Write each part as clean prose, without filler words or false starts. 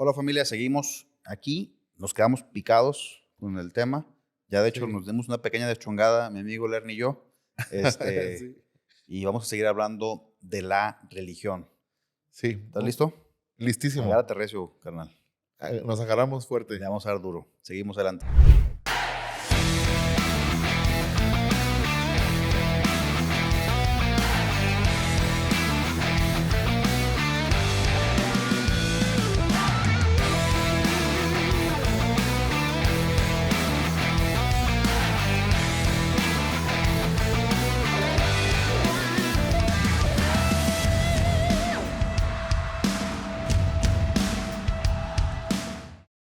Hola familia, seguimos aquí, nos quedamos picados con el tema. Ya de hecho Sí. nos dimos una pequeña deschongada, mi amigo Lerny y yo, este, Sí, y vamos a seguir hablando de la religión. sí. ¿Estás listo? Listísimo. Agárrate recio, carnal. Nos agarramos Le fuerte. vamos a dar duro. Seguimos adelante.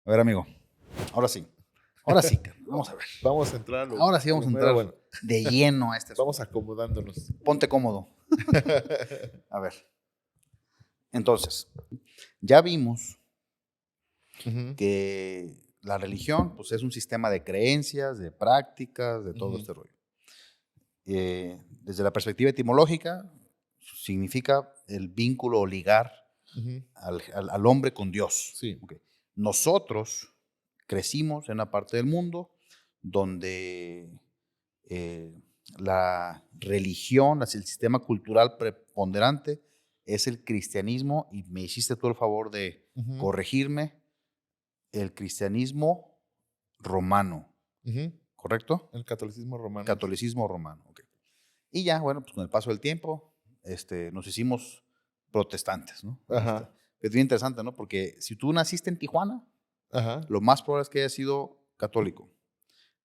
A ver, amigo, ahora sí. Ahora sí, carnal, vamos a ver. Vamos a entrar Ahora sí a vamos lo a mero entrar bueno. de lleno a este Vamos asunto. acomodándonos. Ponte cómodo. A ver, entonces, ya vimos Ujú, que la religión pues, es un sistema de creencias, de prácticas, de todo ujú, este rollo. Desde la perspectiva etimológica, significa el vínculo o ligar ujú. al hombre con Dios. Sí. Okay. Nosotros crecimos en una parte del mundo donde eh, la religión, el sistema cultural preponderante es el cristianismo, y me hiciste tú el favor de Ujú, corregirme, el cristianismo romano, ujú. ¿correcto? El catolicismo romano. Catolicismo romano, ok. Y ya, bueno, pues con el paso del tiempo, nos hicimos protestantes, ¿no? Ajá, Es bien interesante, ¿no? Porque si tú naciste en Tijuana, ajá. lo más probable es que hayas sido católico.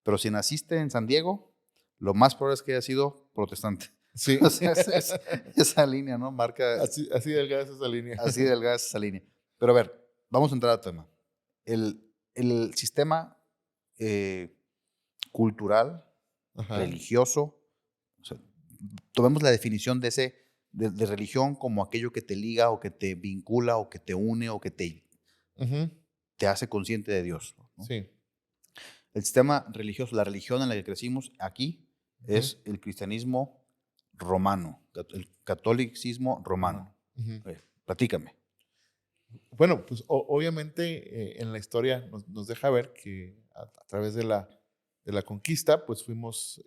Pero si naciste en San Diego, lo más probable es que hayas sido protestante. Sí. O sea, esa línea, ¿no? Marca Así delgada es esa línea. así delgada es esa línea. Pero a ver, vamos a entrar al tema. El sistema eh, cultural, Ajá. religioso, o sea, tomemos la definición de religión como aquello que te liga o que te vincula o que te une o que Ujú. te hace consciente de Dios, ¿no? Sí. El sistema religioso, la religión en la que crecimos aquí Ujú. es el cristianismo romano, el catolicismo romano. Romano. Ujú. Platícame. Bueno, pues obviamente en la historia nos deja ver que a través de la conquista, pues fuimos,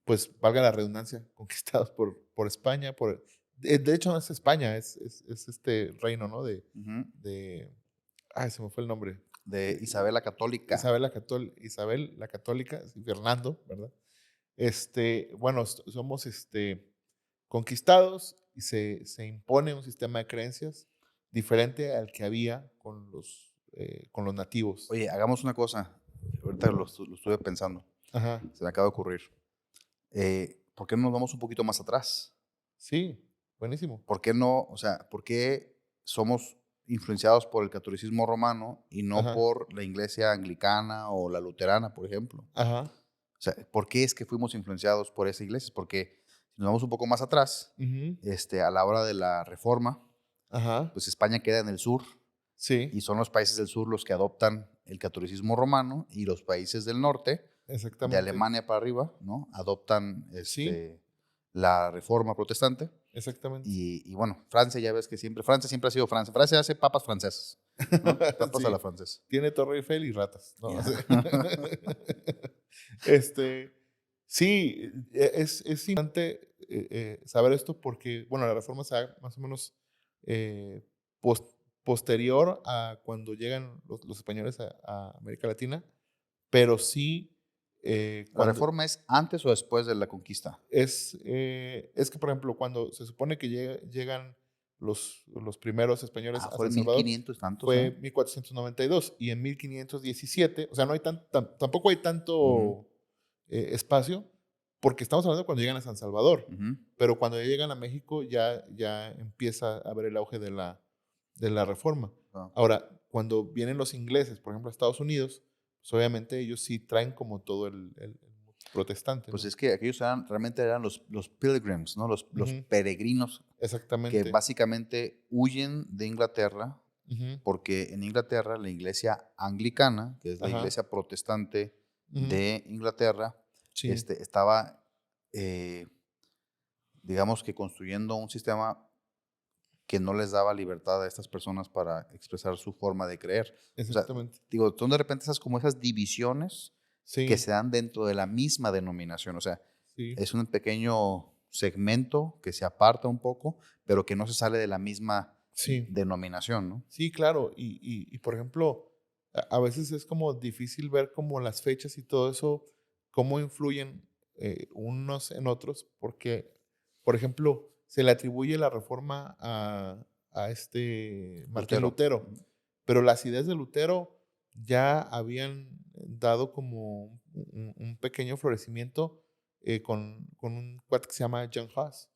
pues valga la redundancia, conquistados por España. De hecho, no es España, es este reino, ¿no? Ujú. De, ay, se me fue el nombre. De Isabel la Católica. Isabel la Católica, sí, Fernando, ¿verdad? Bueno, somos conquistados y se impone un sistema de creencias diferente al que había con los nativos. Oye, hagamos una cosa. Ahorita lo estuve pensando. Ajá, Se me acaba de ocurrir. ¿Por qué no nos vamos un poquito más atrás? sí, buenísimo. ¿Por qué no, o sea, por qué somos influenciados por el catolicismo romano y no Ajá, por la iglesia anglicana o la luterana, por ejemplo? ajá, O sea, ¿por qué es que fuimos influenciados por esas iglesias? Porque si nos vamos un poco más atrás, ujú, a la hora de la Reforma, ajá, pues España queda en el sur y sí, son los países del sur los que adoptan el catolicismo romano, y los países del norte, de exactamente. Alemania para arriba, ¿no? Adoptan Sí, la Reforma protestante. exactamente. Y bueno, Francia, ya ves que Francia siempre ha sido Francia. Francia hace papas francesas, ¿no? Papas a la Sí, francesa. tiene Torre Eiffel y ratas, ¿no? Ya. Este, sí, es importante saber esto porque, bueno, la reforma se da más o menos eh, pos- posterior a cuando llegan los españoles a América Latina, pero sí ¿La cuando Reforma es antes o después de la conquista? es que, por ejemplo, cuando se supone que llegan los primeros españoles Ah, a fue San en Salvador, 1500 tantos, ¿eh? fue 1492 y en 1517, o sea, no hay tampoco hay Ujú, tanto espacio, porque estamos hablando cuando llegan a San Salvador, ujú. pero cuando ya llegan a México ya empieza a ver el auge de la reforma. Ah, Ahora, cuando vienen los ingleses, por ejemplo, a Estados Unidos, pues obviamente ellos sí traen como todo el protestante, pues ¿no? es que aquellos realmente eran los pilgrims, ¿no? Los Ujú, peregrinos que exactamente. básicamente huyen de Inglaterra, Ujú, porque en Inglaterra la iglesia anglicana, que es la ajá, iglesia protestante ujú, de Inglaterra, sí, estaba, eh, digamos que construyendo un sistema que no les daba libertad a estas personas para expresar su forma de creer. O sea, Exactamente. digo, son de repente esas divisiones que Sí, se dan dentro de la misma denominación. O sea, sí, es un pequeño segmento que se aparta un poco, pero que no se sale de la misma sí. denominación, ¿no? Sí, claro. Por ejemplo, a veces es como difícil ver como las fechas y todo eso, cómo influyen unos en otros, porque, por ejemplo, se le atribuye la reforma a este Martín Lutero. Lutero, pero las ideas de Lutero ya habían dado como un pequeño florecimiento con un cuate que se llama John Huss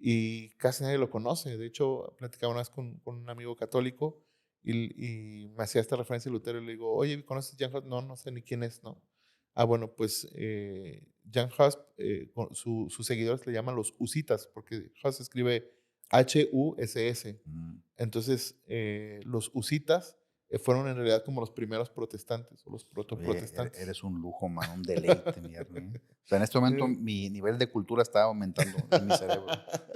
y casi nadie lo conoce. De hecho, platicaba una vez con un amigo católico y me hacía esta referencia de Lutero y le digo, oye, ¿conoces Jan Hus? No, no sé ni quién es, ¿no? Ah, bueno, pues Jan Hus, sus seguidores le llaman los Husitas, porque Hus se escribe Huss. Mm. Entonces, los Husitas fueron en realidad como los primeros protestantes o los Oye, protoprotestantes. eres un lujo, man, un deleite, mi Ernie. O sea, en este momento Eh, mi nivel de cultura está aumentando en mi cerebro.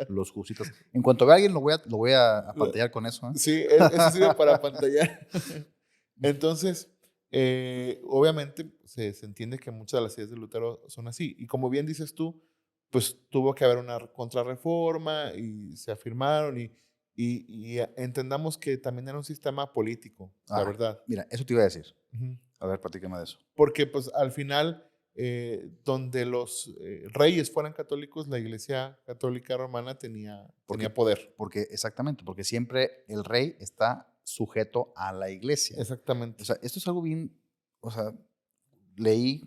Los jusitas. En cuanto vea a alguien, lo voy a apantallar con eso, ¿eh? Sí, eso sirve para pantallar. Entonces, obviamente se entiende que muchas de las ideas de Lutero son así. Y como bien dices tú, pues tuvo que haber una contrarreforma y se afirmaron y entendamos que también era un sistema político, la Ah, verdad. mira, eso te iba a decir. Ujú. A ver, platícame de eso. Porque pues al final, donde los reyes fueran católicos, la Iglesia Católica Romana Porque, tenía poder. porque exactamente, porque siempre el rey está sujeto a la iglesia. O Exactamente. sea, esto es algo bien, o sea, leí,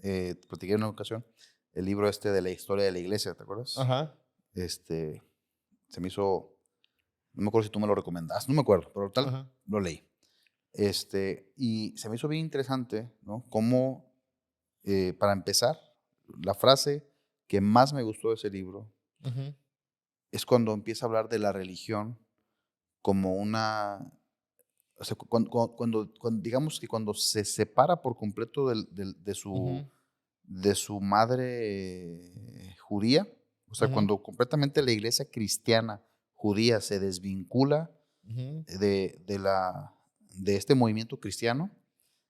te platiqué en una ocasión, el libro este de la historia de la iglesia, ¿te acuerdas? Ajá, Este, se me hizo, no me acuerdo si tú me lo recomendaste, no me acuerdo, pero tal, ajá. lo leí. Y se me hizo bien interesante, ¿no? Cómo, para empezar, la frase que más me gustó de ese libro Ujú, es cuando empieza a hablar de la religión como o sea, digamos que cuando se separa por completo ujú, de su madre judía, o sea, ujú, cuando completamente la iglesia cristiana judía se desvincula ujú, de este movimiento cristiano,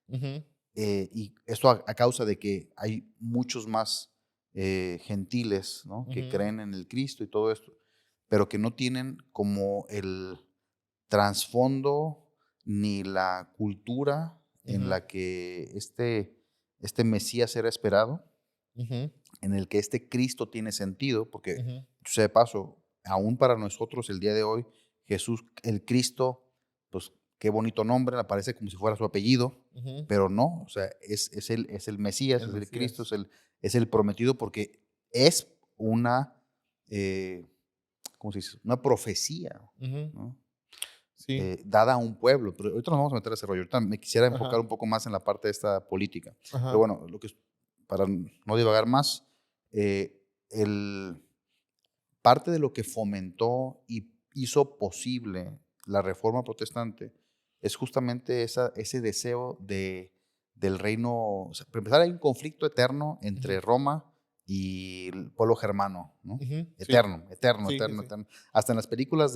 ujú, y esto a causa de que hay muchos más gentiles, ¿no? Que ujú, creen en el Cristo y todo esto, pero que no tienen como el trasfondo ni la cultura en ujú, la que este Mesías era esperado, ujú, en el que este Cristo tiene sentido, porque, ujú, dicho sea de paso, aún para nosotros el día de hoy, Jesús, el Cristo, pues qué bonito nombre, aparece como si fuera su apellido, ujú. pero no, o sea, es el Mesías, El es el Cristo, Mesías. es el prometido, porque es una, eh, ¿cómo se dice? Una profecía, Ujú, ¿no? sí, Dada a un pueblo. Pero ahorita nos vamos a meter a ese rollo. Ahorita me quisiera enfocar ajá, un poco más en la parte de esta política. Pero ajá, bueno, para no divagar más, el, parte de lo que fomentó y hizo posible la reforma protestante es justamente ese deseo del reino. O sea, para empezar, hay un conflicto eterno ujú, entre Roma y el pueblo germano, ¿no? ujú, sí, Eterno, eterno, sí, sí, eterno, sí. eterno. Hasta en las películas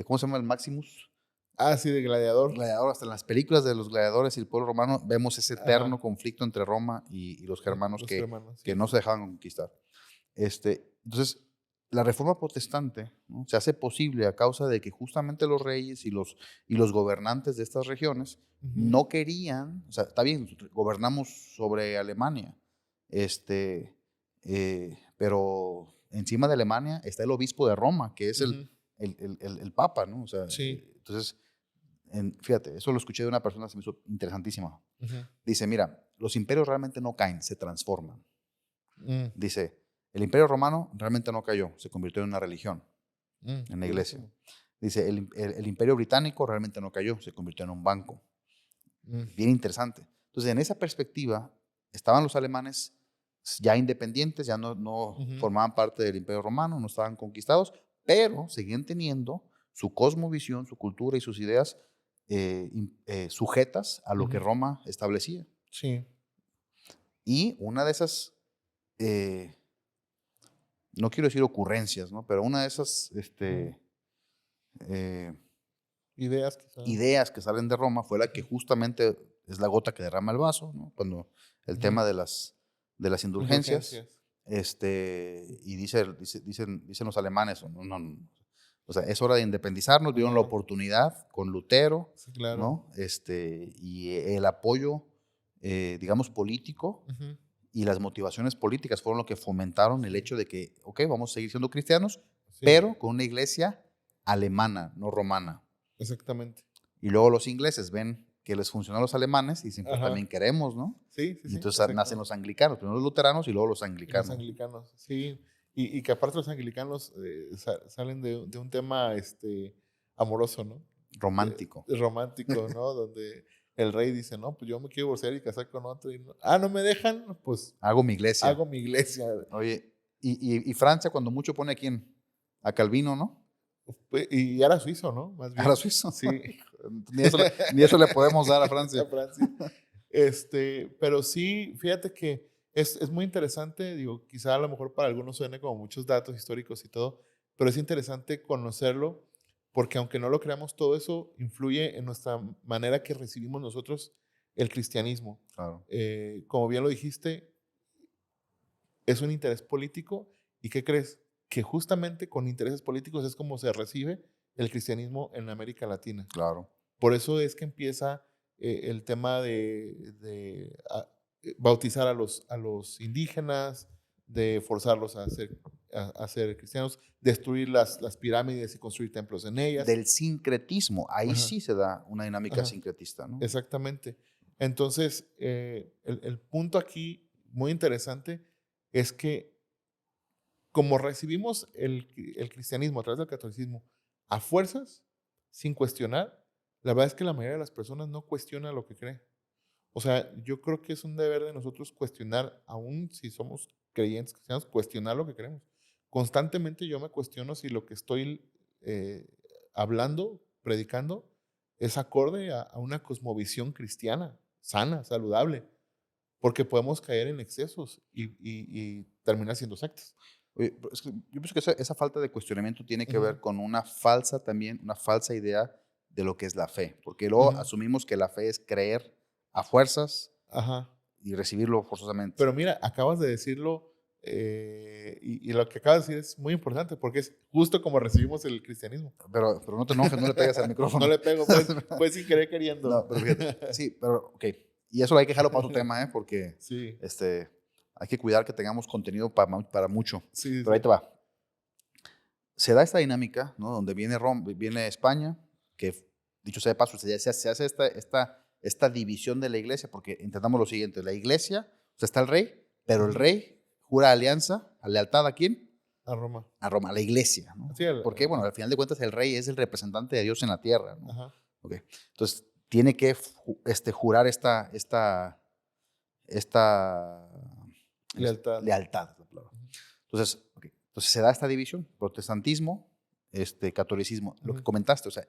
¿cómo se llama? El Maximus. Ah, sí, de Gladiador. Gladiador, hasta en las películas de los gladiadores y el pueblo romano vemos ese eterno Ajá, conflicto entre Roma y los germanos los hermanos, que sí. no se dejaban conquistar. Entonces, la reforma protestante, ¿no? Se hace posible a causa de que justamente los reyes y los gobernantes de estas regiones Ujú, no querían, o sea, está bien, gobernamos sobre Alemania, pero encima de Alemania está el obispo de Roma, que es el, ujú, el, el, el- el papa, ¿no? O sea, sí, entonces, fíjate, eso lo escuché de una persona, se me hizo interesantísima. ujú, Dice, mira, los imperios realmente no caen, se transforman. mm, Dice, el imperio romano realmente no cayó, se convirtió en una religión, en la iglesia. buenísimo. Dice, el imperio británico realmente no cayó, se convirtió en un banco. Mm, Bien interesante. Entonces, en esa perspectiva, estaban los alemanes ya independientes, ya no ujú, formaban parte del imperio romano, no estaban conquistados, pero seguían teniendo su cosmovisión, su cultura y sus ideas sujetas a lo que ujú, Roma establecía. sí, Y una de esas eh, no quiero decir ocurrencias, ¿no? Pero una de esas Ideas quizás. ideas que salen de Roma fue la que justamente es la gota que derrama el vaso, ¿no? Cuando el tema de las indulgencias, y dicen los alemanes, o sea, es hora de independizarnos, vieron la oportunidad con Lutero, Sí, claro. ¿no? Y el apoyo, digamos, político y las motivaciones políticas fueron lo que fomentaron el hecho de que, ok, vamos a seguir siendo cristianos, Sí, pero con una iglesia alemana, no romana. exactamente. Y luego los ingleses ven que les funcionó a los alemanes y dicen, pues Ajá. también queremos, ¿no? Sí, sí, Y sí, entonces exacto. nacen los anglicanos, primero los luteranos y luego los Y los anglicanos. anglicanos, sí. Y que aparte los anglicanos salen de un tema amoroso, ¿no? Romántico. Romántico, ¿no? Donde el rey dice, no, pues yo me quiero divorciar y casar con otro. No me dejan, pues Hago mi iglesia. hago mi iglesia. Oye, y Francia cuando mucho pone a quién? A Calvino, ¿no? Y era suizo, ¿no? Más bien. Era suizo. Sí. ni eso le podemos dar a Francia. A Francia. Pero sí, fíjate que es muy interesante, digo, quizá a lo mejor para algunos suene como muchos datos históricos y todo, pero es interesante conocerlo porque aunque no lo creamos, todo eso influye en nuestra manera que recibimos nosotros el cristianismo. Claro. Como bien lo dijiste, es un interés político y ¿qué crees? Que justamente con intereses políticos es como se recibe el cristianismo en América Latina. Claro. Por eso es que empieza el tema de bautizar a los indígenas, de forzarlos a ser cristianos, destruir las pirámides y construir templos en ellas. Del sincretismo, ahí Ajá. sí se da una dinámica Ajá. sincretista, ¿no? Exactamente. Entonces, el punto aquí muy interesante es que como recibimos el cristianismo a través del catolicismo a fuerzas, sin cuestionar, la verdad es que la mayoría de las personas no cuestiona lo que cree. O sea, yo creo que es un deber de nosotros cuestionar, aún si somos creyentes cristianos, cuestionar lo que creemos. Constantemente yo me cuestiono si lo que estoy hablando, predicando, es acorde a una cosmovisión cristiana, sana, saludable, porque podemos caer en excesos y terminar siendo sectas. Oye, pero es que yo pienso que esa falta de cuestionamiento tiene que ver con una falsa idea de lo que es la fe, porque luego asumimos que la fe es creer a fuerzas Ajá. y recibirlo forzosamente. Pero mira, acabas de decirlo y lo que acabas de decir es muy importante porque es justo como recibimos el cristianismo. Pero no te enojes, no le pegues al micrófono. No le pego, pues sin querer queriendo. No, pero fíjate, sí, pero ok. Y eso hay que dejarlo para otro tema, porque Sí. hay que cuidar que tengamos contenido para mucho. Sí, pero ahí te va. Se da esta dinámica, ¿no? Donde viene España, que dicho sea de paso, se hace esta división de la iglesia, porque entendamos lo siguiente, la iglesia, o sea, está el rey, pero el rey jura lealtad ¿a quién? A Roma. A Roma, a la iglesia, ¿no? Sí, porque, bueno, al final de cuentas el rey es el representante de Dios en la tierra, ¿no? Ajá. Okay. Entonces, tiene que jurar esta Lealtad. Lealtad. Entonces, entonces se da esta división, protestantismo, catolicismo, lo que comentaste, o sea,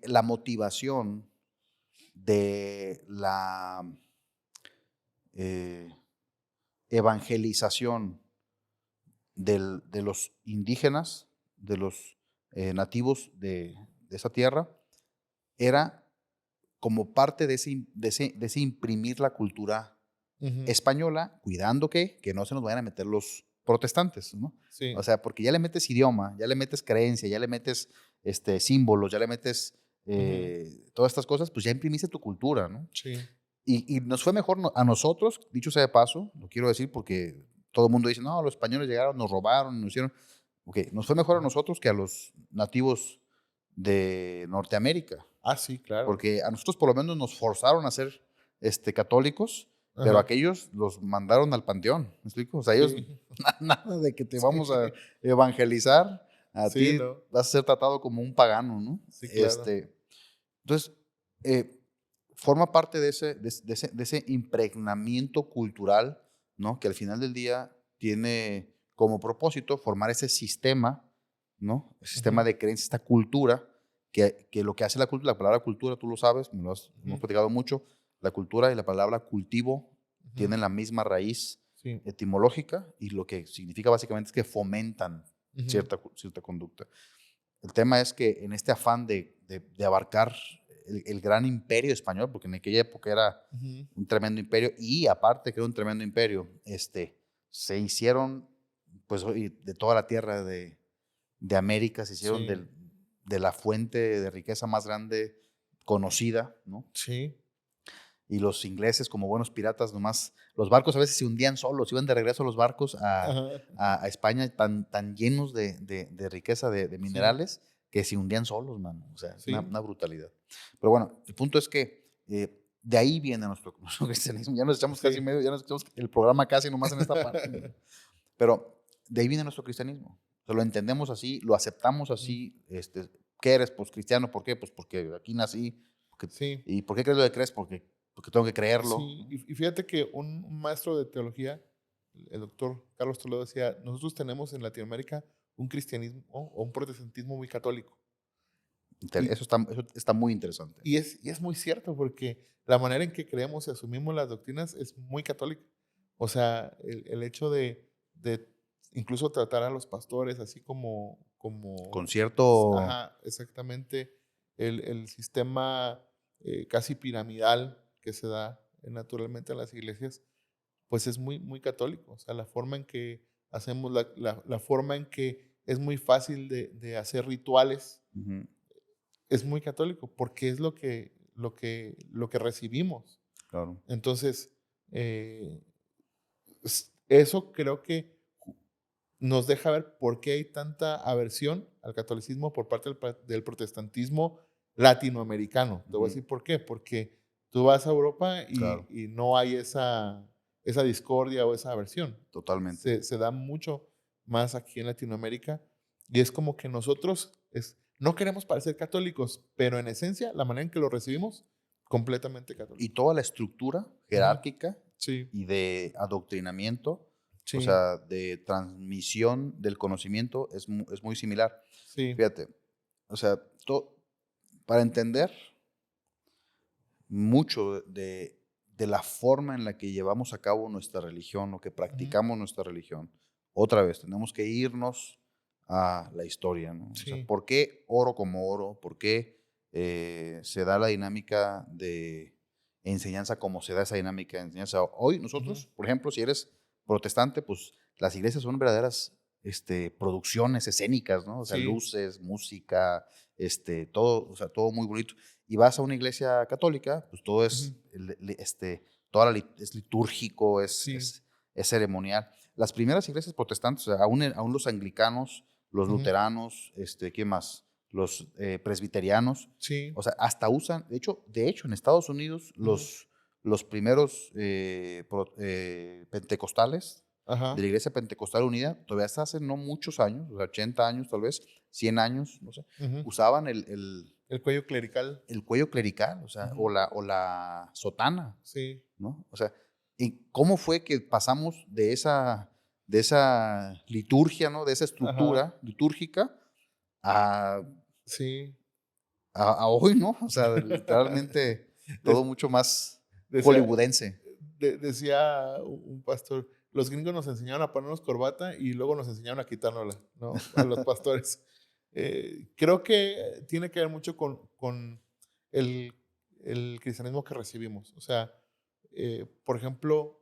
la motivación de la evangelización de los indígenas, de los nativos de esa tierra, era como parte de ese imprimir la cultura española, cuidando que no se nos vayan a meter los protestantes, ¿no? Sí. O sea, porque ya le metes idioma, ya le metes creencia, ya le metes símbolos, ya le metes todas estas cosas, pues ya imprimiste tu cultura, ¿no? Sí. Y nos fue mejor a nosotros, dicho sea de paso, lo quiero decir porque todo el mundo dice, no, los españoles llegaron, nos robaron, nos hicieron. Ok, nos fue mejor a nosotros que a los nativos de Norteamérica. Ah, sí, claro. Porque a nosotros por lo menos nos forzaron a ser católicos, pero aquellos los mandaron al panteón, ¿me explico? O sea, ellos, nada de que te vamos a evangelizar, a ti ¿no? vas a ser tratado como un pagano, ¿no? Sí, claro. Entonces, forma parte de ese impregnamiento cultural, ¿no? Que al final del día tiene como propósito formar ese sistema, ¿no? El sistema de creencias, esta cultura, que lo que hace la palabra cultura, tú lo sabes, me lo hemos platicado mucho, la cultura y la palabra cultivo tienen la misma raíz Sí. etimológica, y lo que significa básicamente es que fomentan Ujú. cierta conducta. El tema es que en este afán de abarcar el gran imperio español, porque en aquella época era Ujú. un tremendo imperio, y aparte que era un tremendo imperio, se hicieron, pues, de toda la tierra de América, se hicieron Sí. de la fuente de riqueza más grande conocida, ¿no? Sí. Y los ingleses, como buenos piratas, nomás, los barcos a veces se hundían solos, iban de regreso los barcos Ajá. a España tan llenos de riqueza de Sí. minerales que se hundían solos, mano. O sea, Sí. una brutalidad. Pero bueno, el punto es que de ahí viene nuestro cristianismo. Ya nos echamos casi Sí. medio, ya nos echamos el programa casi nomás en esta parte, mano. Pero de ahí viene nuestro cristianismo. O sea, lo entendemos así, lo aceptamos Ujú. así. ¿Qué eres? Pues cristiano. ¿Por qué? Pues porque aquí nací. Sí. ¿Y por qué crees lo que crees? Porque tengo que creerlo, Sí. ¿no? Y fíjate que un maestro de teología, el doctor Carlos Toledo, decía, nosotros tenemos en Latinoamérica un cristianismo o un protestantismo muy católico. Y, Eso está muy interesante. y es muy cierto porque la manera en que creemos y asumimos las doctrinas es muy católica. O sea, el hecho de incluso tratar a los pastores así Con cierto, ajá, exactamente, el sistema casi piramidal que se da naturalmente en las iglesias, pues es muy, muy católico. O sea, la forma en que hacemos, la forma en que es muy fácil de hacer rituales ujú, es muy católico porque es lo que recibimos. claro. Entonces, eso creo que nos deja ver por qué hay tanta aversión al catolicismo por parte del protestantismo latinoamericano. Te voy a Ujú, decir por qué. Porque tú vas a Europa claro, y no hay esa discordia o esa aversión. totalmente. Se da mucho más aquí en Latinoamérica y es como que nosotros no queremos parecer católicos, pero en esencia la manera en que lo recibimos, completamente Y católico. toda la estructura Ujú. jerárquica Sí, y de adoctrinamiento, o sí, sea, de transmisión del conocimiento es muy similar. sí. Fíjate, o sea, para entender mucho de la forma en la que llevamos a cabo nuestra religión o que Ujú. practicamos nuestra religión, otra vez, tenemos que irnos a la historia, ¿no? O sea, Sí. ¿por qué oro como oro? ¿Por qué se da la dinámica de enseñanza como se da esa dinámica de enseñanza? Hoy Ujú. nosotros, por ejemplo, si eres protestante, pues las iglesias son verdaderas producciones escénicas, ¿no? O sea, Sí. luces, música, todo, o sea, todo muy bonito. Y vas a una iglesia católica, pues todo Ujú. es, es litúrgico, Sí. es ceremonial. Las primeras iglesias protestantes, o sea, aún los anglicanos, los Ujú. luteranos, ¿qué más? Los presbiterianos, Sí. o sea, hasta usan, de hecho, en Estados Unidos, Ujú. los primeros pentecostales de Ajá. la Iglesia Pentecostal Unida, todavía hasta hace no muchos años, o sea, 80 años tal vez, 100 años, no sé, Ujú. usaban El cuello clerical. el cuello clerical, o sea, Ujú. o la sotana, Sí. ¿no? O sea, ¿y cómo fue que pasamos de esa liturgia, ¿no? De esa Ajá. estructura litúrgica a, Sí. a hoy, ¿no? O sea, literalmente todo Des- mucho más decía, hollywoodense. decía un pastor, los gringos nos enseñaron a ponernos corbata y luego nos enseñaron a quitárnosla, ¿no? A los pastores. Creo que tiene que ver mucho con el, el cristianismo que recibimos. O sea, por ejemplo,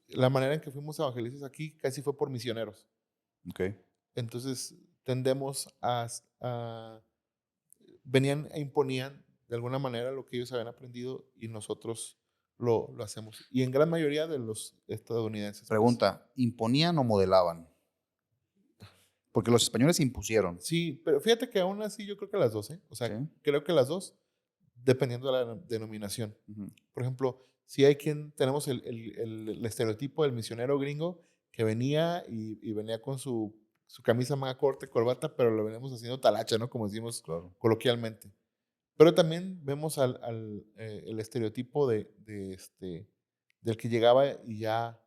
la manera en que fuimos evangelistas aquí casi fue por misioneros. Ok. Entonces tendemos venían e imponían de alguna manera lo que ellos habían aprendido y nosotros lo hacemos. Y en gran mayoría de los estadounidenses, pues. Pregunta, ¿imponían o modelaban? Porque los españoles impusieron, Sí, pero fíjate que aún así yo creo que las dos, ¿eh? O ¿sí? sea, creo que las dos, dependiendo de la denominación. Ujú, Por ejemplo, si hay quien, tenemos el estereotipo del misionero gringo que venía y venía con su camisa manga corta, corbata, pero lo venimos haciendo talacha, ¿no? Como decimos claro. coloquialmente. Pero también vemos el estereotipo del que llegaba y ya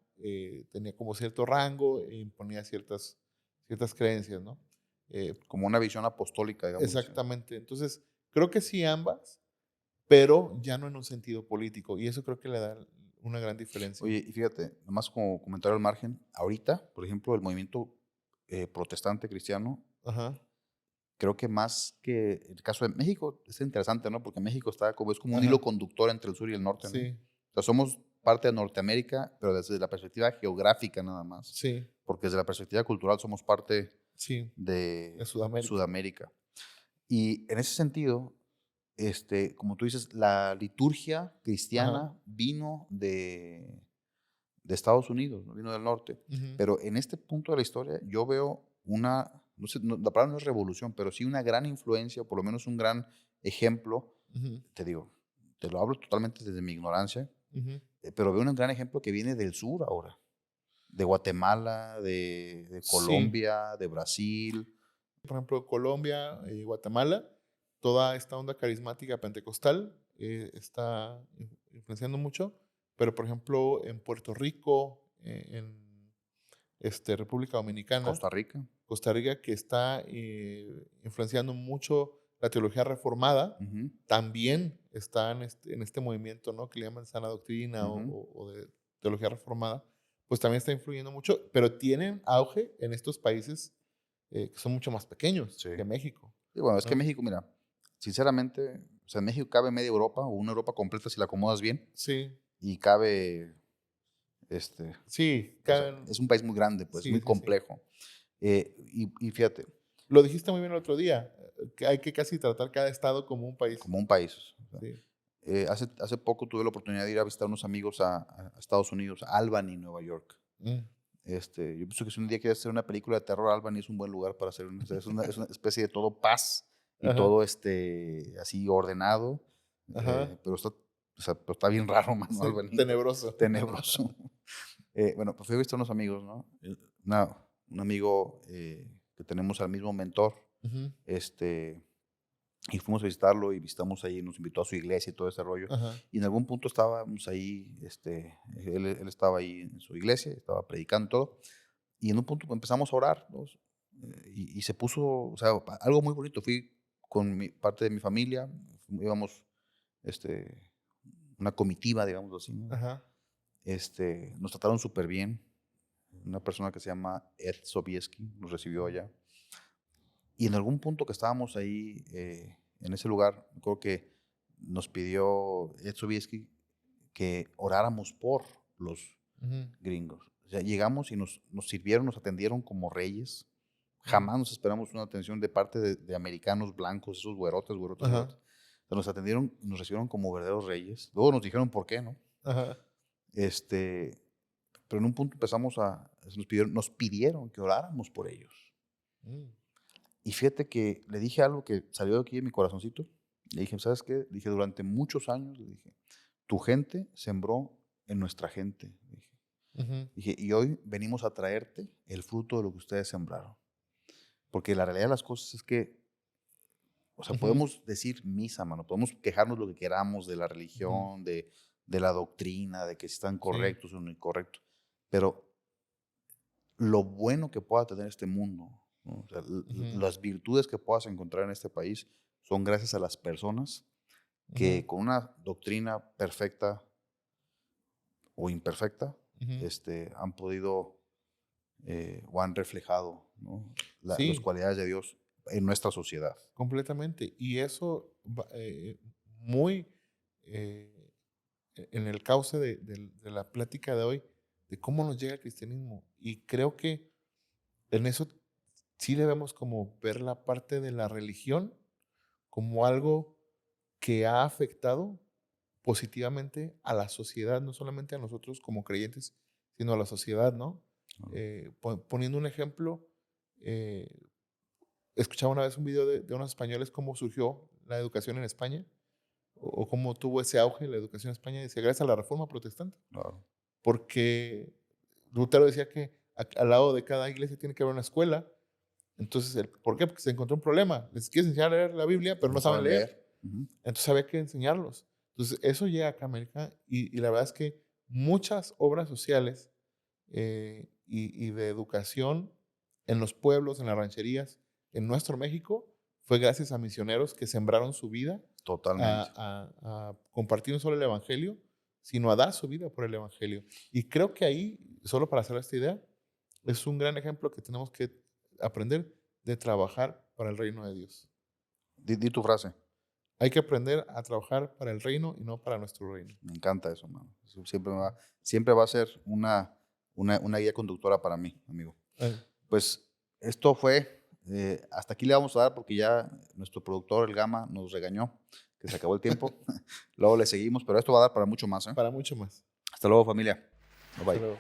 tenía como cierto rango e imponía ciertas creencias, ¿no? Eh, Como una visión apostólica, digamos así. exactamente. Entonces, creo que sí ambas, pero ya no en un sentido político. Y eso creo que le da una gran diferencia. Oye, y fíjate, nomás como comentario al margen, ahorita, por ejemplo, el movimiento protestante cristiano, Ajá, creo que más que el caso de México, es interesante, ¿no? Porque México está como, es como un hilo ajá, conductor entre el sur y el norte, ¿no? sí, O sea, somos parte de Norteamérica, pero desde la perspectiva geográfica nada más. sí, Porque desde la perspectiva cultural somos parte sí, de de Sudamérica. Sudamérica. Y en ese sentido, como tú dices, la liturgia Ajá, cristiana vino de Estados Unidos, ¿no? Vino del norte. ujú, Pero en este punto de la historia yo veo una, no sé, la palabra no es revolución, pero sí una gran influencia, o por lo menos un gran ejemplo, ujú, te digo, te lo hablo totalmente desde mi ignorancia, ujú, pero veo un gran ejemplo que viene del sur ahora, de Guatemala, de sí. Colombia, de Brasil. Por ejemplo, Colombia, Guatemala, toda esta onda carismática pentecostal está influenciando mucho, pero por ejemplo en Puerto Rico, en República Dominicana, Costa Rica. Costa Rica, que está influenciando mucho la teología reformada, Ujú, también está en este movimiento, ¿no? Que le llaman sana doctrina ujú, o de teología reformada, pues también está influyendo mucho, pero tienen auge en estos países que son mucho más pequeños sí. que México, Y bueno, es que ¿no? México, mira, sinceramente, o sea, en México cabe media Europa o una Europa completa si la acomodas bien Sí, y cabe, este, sí, o sea, caben, es un país muy grande, pues, sí, muy sí, sí. complejo. Y fíjate, Lo dijiste muy bien el otro día, que hay que casi tratar cada estado como un país. como un país. O sea, Sí. hace poco tuve la oportunidad de ir a visitar unos amigos a Estados Unidos, a Albany, Nueva York. Mm. Yo pienso que si un día quieres hacer una película de terror, Albany es un buen lugar para hacer es una especie de todo paz y Ajá, todo así ordenado, ajá. pero está bien raro, mano, Sí, Albany, tenebroso. tenebroso. Bueno, pues fui a visitar unos amigos, ¿no? Un amigo que tenemos al mismo mentor, Ujú, este, y fuimos a visitarlo y visitamos ahí, nos invitó a su iglesia y todo ese rollo. ajá, Y en algún punto estábamos ahí, él estaba ahí en su iglesia, estaba predicando y todo. Y en un punto pues, empezamos a orar, ¿no? Y se puso, o sea, algo muy bonito. Fui con parte de mi familia, íbamos, este, una comitiva, digamos así, ¿no? ajá. Nos trataron súper bien. Una persona que se llama Ed Sobieski nos recibió allá. Y en algún punto que estábamos ahí, en ese lugar, creo que nos pidió Ed Sobieski que oráramos por los Ujú, gringos. O sea, llegamos y nos sirvieron, nos atendieron como reyes. mm, Jamás nos esperamos una atención de parte de americanos blancos, esos güerotes, güerotes, ajá, güerotes. O sea, nos atendieron y nos recibieron como verdaderos reyes. Luego nos dijeron por qué, ¿no? ajá. Este, pero en un punto nos pidieron que oráramos por ellos. Mm, Y fíjate que le dije algo que salió de aquí de mi corazoncito. Le dije, ¿sabes qué? Dije, durante muchos años, le dije, tu gente sembró en nuestra gente. Dije, ujú, y hoy venimos a traerte el fruto de lo que ustedes sembraron. Porque la realidad de las cosas es que, o sea, ujú, podemos decir misa, mano, podemos quejarnos lo que queramos de la ujú. religión, de la doctrina, de que si están Sí, correctos o no incorrectos, pero lo bueno que pueda tener este mundo, ¿no? O sea, ujú, las virtudes que puedas encontrar en este país son gracias a las personas ujú, que con una doctrina perfecta o imperfecta ujú. han podido o han reflejado, ¿no? Las Sí, cualidades de Dios en nuestra sociedad. completamente. Y eso muy en el cauce de la plática de hoy, de cómo nos llega el cristianismo. Y creo que en eso sí debemos como ver la parte de la religión como algo que ha afectado positivamente a la sociedad, no solamente a nosotros como creyentes, sino a la sociedad, ¿no? ¿No? Poniendo un ejemplo, eh, escuchaba una vez un video de unos españoles cómo surgió la educación en España o cómo tuvo ese auge la educación en España, y decía, gracias a la Reforma Protestante, Claro. porque Lutero decía que al lado de cada iglesia tiene que haber una escuela. Entonces, ¿por qué? Porque se encontró un problema. Les quieres enseñar a leer la Biblia, pero No no saben saben leer. leer. Ujú. Entonces había que enseñarlos. Entonces, eso llega acá a América y la verdad es que muchas obras sociales y de educación en los pueblos, en las rancherías, en nuestro México, fue gracias a misioneros que sembraron su vida Totalmente. a compartir no solo el Evangelio, sino a dar su vida por el Evangelio. Y creo que ahí, solo para hacer esta idea, es un gran ejemplo que tenemos que aprender de trabajar para el reino de Dios. Di tu frase. Hay que aprender a trabajar para el reino y no para nuestro reino. Me encanta eso, mano. Eso siempre va a ser una guía conductora para mí, amigo. Pues esto fue, hasta aquí le vamos a dar porque ya nuestro productor, el Gama, nos regañó que se acabó el tiempo. Luego le seguimos, pero esto va a dar para mucho más. Para mucho más. Hasta luego, familia. Bye bye. Hasta luego.